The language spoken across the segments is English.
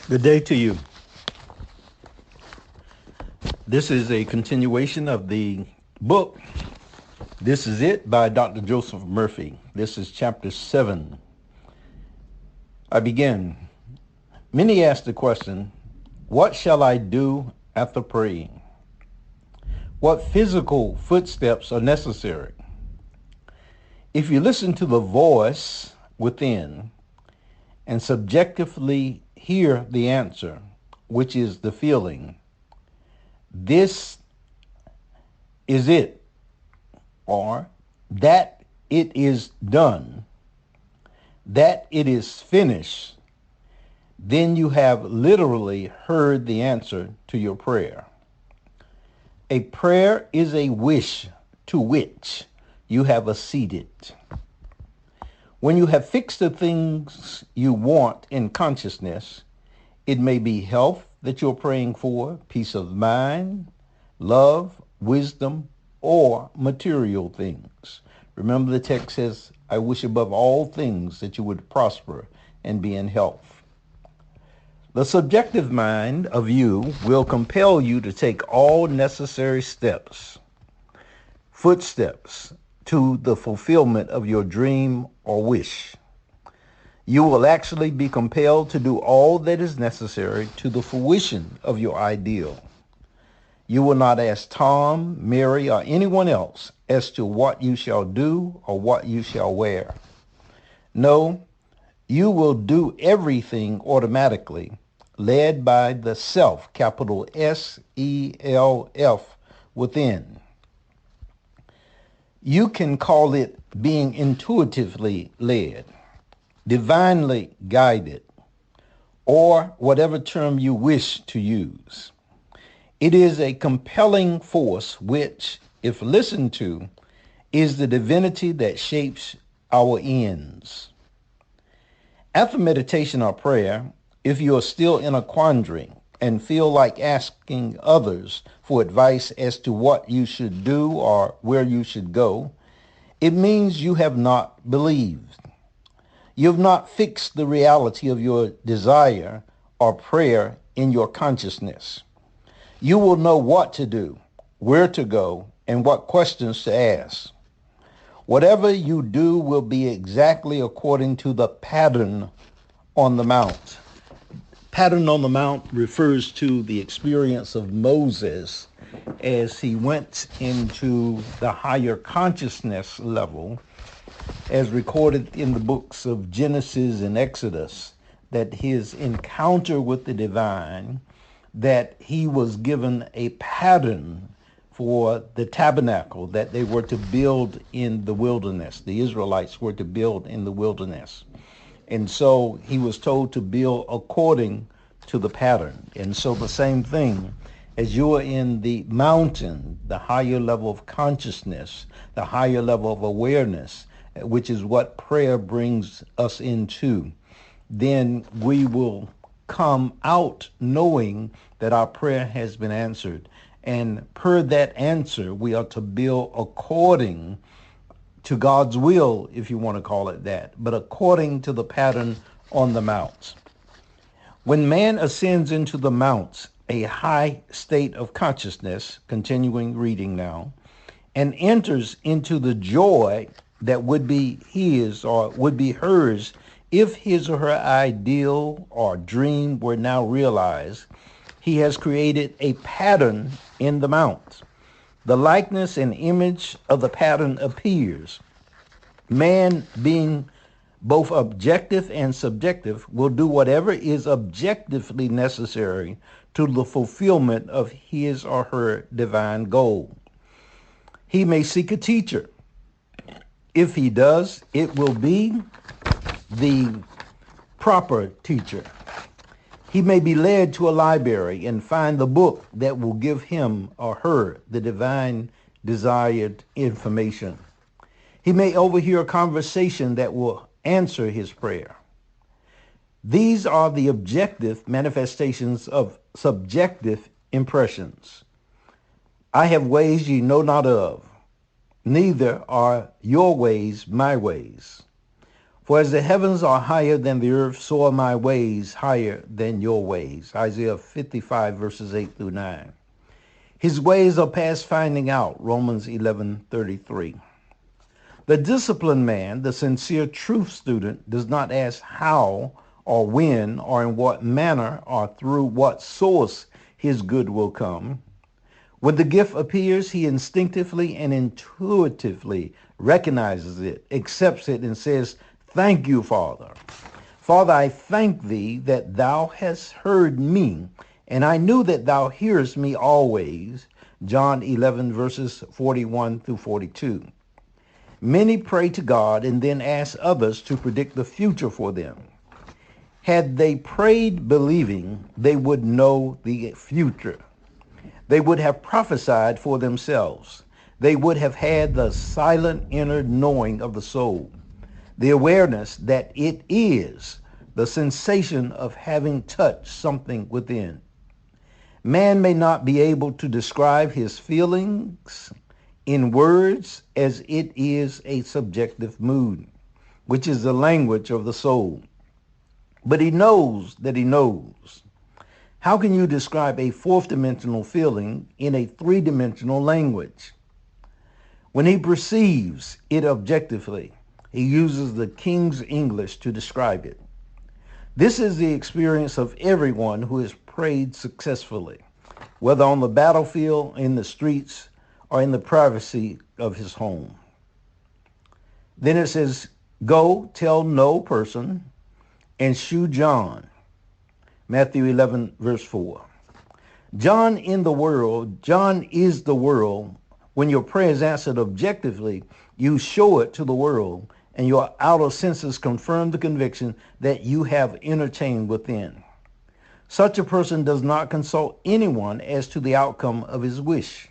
Good day to you. This is a continuation of the book, This Is It by Dr. Joseph Murphy. This is chapter 7. I begin. Many ask the question, what shall I do after praying? What physical footsteps are necessary? If you listen to the voice within and subjectively hear the answer, which is the feeling, this is it, or that it is done, that it is finished, then you have literally heard the answer to your prayer. A prayer is a wish to which you have acceded. When you have fixed the things you want in consciousness, it may be health that you're praying for, peace of mind, love, wisdom, or material things. Remember the text says, I wish above all things that you would prosper and be in health. The subjective mind of you will compel you to take all necessary footsteps to the fulfillment of your dream or wish. You will actually be compelled to do all that is necessary to the fruition of your ideal. You will not ask Tom, Mary, or anyone else as to what you shall do or what you shall wear. No, you will do everything automatically, led by the self, capital S-E-L-F, within. You can call it being intuitively led, divinely guided, or whatever term you wish to use. It is a compelling force which, if listened to, is the divinity that shapes our ends. After meditation or prayer, if you are still in a quandary and feel like asking others for advice as to what you should do or where you should go, it means you have not believed. You have not fixed the reality of your desire or prayer in your consciousness. You will know what to do, where to go, and what questions to ask. Whatever you do will be exactly according to the pattern on the mount. Pattern on the Mount refers to the experience of Moses as he went into the higher consciousness level, as recorded in the books of Genesis and Exodus, that his encounter with the divine, that he was given a pattern for the tabernacle that they were to build in the wilderness. The Israelites were to build in the wilderness. And so he was told to build according to the pattern. And so the same thing, as you are in the mountain, the higher level of consciousness, the higher level of awareness, which is what prayer brings us into, then we will come out knowing that our prayer has been answered. And per that answer, we are to build according to God's will, if you want to call it that, but according to the pattern on the mounts. When man ascends into the mounts, a high state of consciousness, continuing reading now, and enters into the joy that would be his or would be hers if his or her ideal or dream were now realized, he has created a pattern in the mounts. The likeness and image of the pattern appears. Man, being both objective and subjective, will do whatever is objectively necessary to the fulfillment of his or her divine goal. He may seek a teacher. If he does, it will be the proper teacher. He may be led to a library and find the book that will give him or her the divine desired information. He may overhear a conversation that will answer his prayer. These are the objective manifestations of subjective impressions. I have ways ye know not of, neither are your ways my ways. For as the heavens are higher than the earth, so are my ways higher than your ways. Isaiah 55, verses 8 through 9. His ways are past finding out. Romans 11:33. The disciplined man, the sincere truth student, does not ask how or when or in what manner or through what source his good will come. When the gift appears, he instinctively and intuitively recognizes it, accepts it, and says, "Thank you, Father. Father, I thank thee that thou hast heard me, and I knew that thou hearest me always." John 11, verses 41 through 42. Many pray to God and then ask others to predict the future for them. Had they prayed believing, they would know the future. They would have prophesied for themselves. They would have had the silent inner knowing of the soul, the awareness that it is the sensation of having touched something within. Man may not be able to describe his feelings in words, as it is a subjective mood, which is the language of the soul. But he knows that he knows. How can you describe a fourth dimensional feeling in a three-dimensional language? When he perceives it objectively, he uses the King's English to describe it. This is the experience of everyone who has prayed successfully, whether on the battlefield, in the streets, or in the privacy of his home. Then it says, "Go tell no person, and shew John." Matthew 11, verse 4. John is the world. When your prayer is answered objectively, you show it to the world, and your outer senses confirm the conviction that you have entertained within. Such a person does not consult anyone as to the outcome of his wish.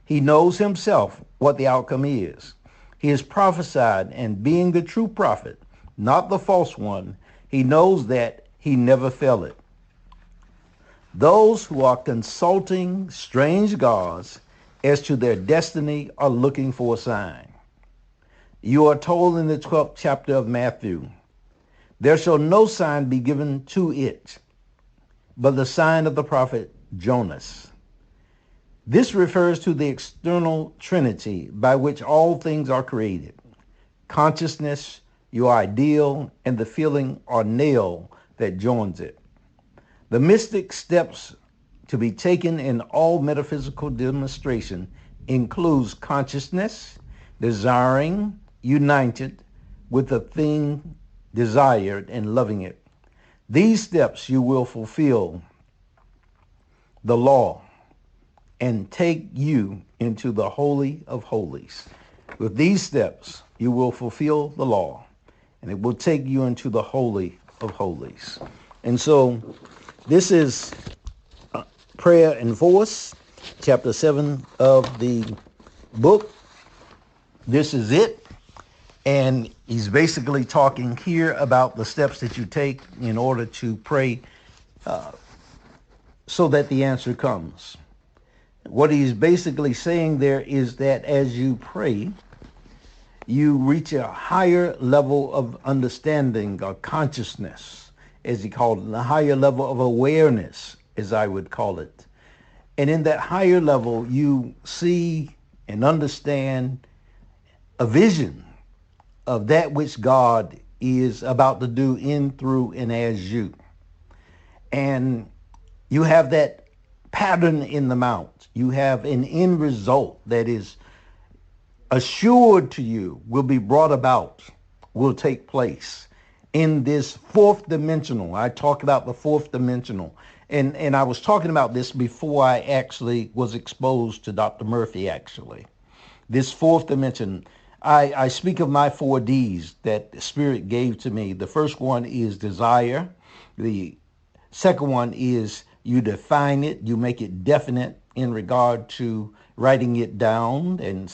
He knows himself what the outcome is. He is prophesied, and being the true prophet, not the false one, he knows that he never failed it. Those who are consulting strange gods as to their destiny are looking for a sign. You are told in the 12th chapter of Matthew, "There shall no sign be given to it, but the sign of the prophet Jonas." This refers to the external trinity by which all things are created. Consciousness, your ideal, and the feeling or nail that joins it. The mystic steps to be taken in all metaphysical demonstration includes consciousness, desiring, united with the thing desired and loving it. These steps you will fulfill the law and take you into the Holy of Holies. With these steps, you will fulfill the law, and it will take you into the Holy of Holies. And so this is Prayer and Force, chapter 7 of the book. This is it. And he's basically talking here about the steps that you take in order to pray so that the answer comes. What he's basically saying there is that as you pray, you reach a higher level of understanding or consciousness, as he called it, a higher level of awareness, as I would call it. And in that higher level, you see and understand a vision of that which God is about to do in, through, and as you. And you have that pattern in the mount. You have an end result that is assured to you will be brought about, will take place in this fourth dimensional. I talked about the fourth dimensional. And I was talking about this before I actually was exposed to Dr. Murphy, actually. This fourth dimension, I speak of my 4 Ds that the Spirit gave to me. The first one is desire. The second one is you define it, you make it definite in regard to writing it down. And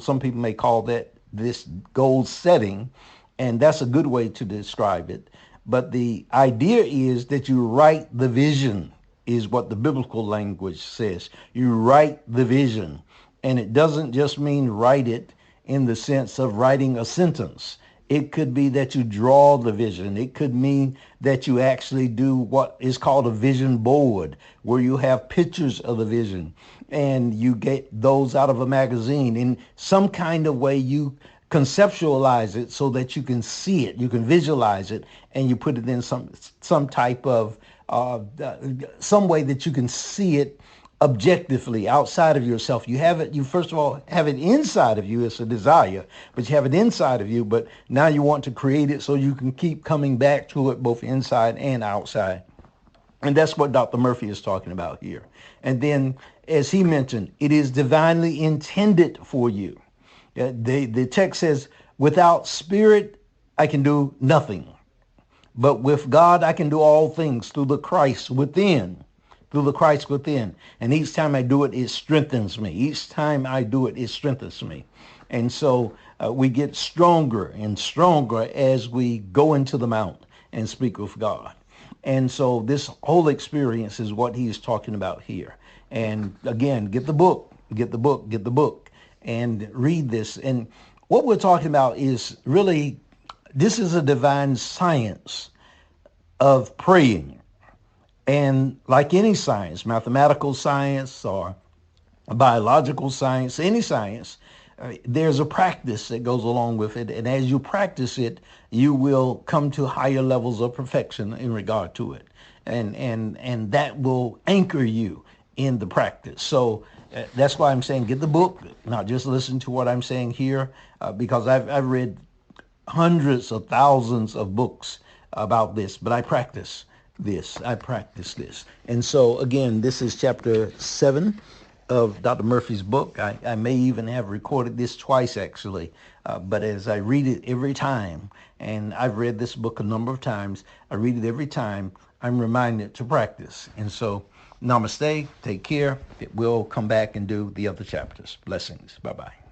some people may call that this goal setting, and that's a good way to describe it. But the idea is that you write the vision, is what the biblical language says. You write the vision. And it doesn't just mean write it in the sense of writing a sentence. It could be that you draw the vision. It could mean that you actually do what is called a vision board, where you have pictures of the vision and you get those out of a magazine. In some kind of way, you conceptualize it so that you can see it, you can visualize it, and you put it in some type of some way that you can see it objectively outside of yourself. You have it, you first of all have it inside of you. It's a desire, but you have it inside of you, but now you want to create it so you can keep coming back to it both inside and outside. And that's what Dr. Murphy is talking about here. And then, as he mentioned, it is divinely intended for you. The text says, without spirit, I can do nothing. But with God, I can do all things through the Christ within. Through the Christ within. And each time I do it, it strengthens me. Each time I do it, it strengthens me. And so we get stronger and stronger as we go into the mount and speak with God. And so this whole experience is what he's talking about here. And again, get the book, and read this. And what we're talking about is really, this is a divine science of praying. And like any science, mathematical science or biological science, any science, there's a practice that goes along with it. And as you practice it, you will come to higher levels of perfection in regard to it. And that will anchor you in the practice. So that's why I'm saying get the book, not just listen to what I'm saying here, because I've read hundreds of thousands of books about this, but I practice this. And so again, this is chapter 7 of Dr. Murphy's book. I may even have recorded this twice actually, but as I read it every time, and I've read this book a number of times, I read it every time, I'm reminded to practice. And so namaste, take care. We'll come back and do the other chapters. Blessings. Bye-bye.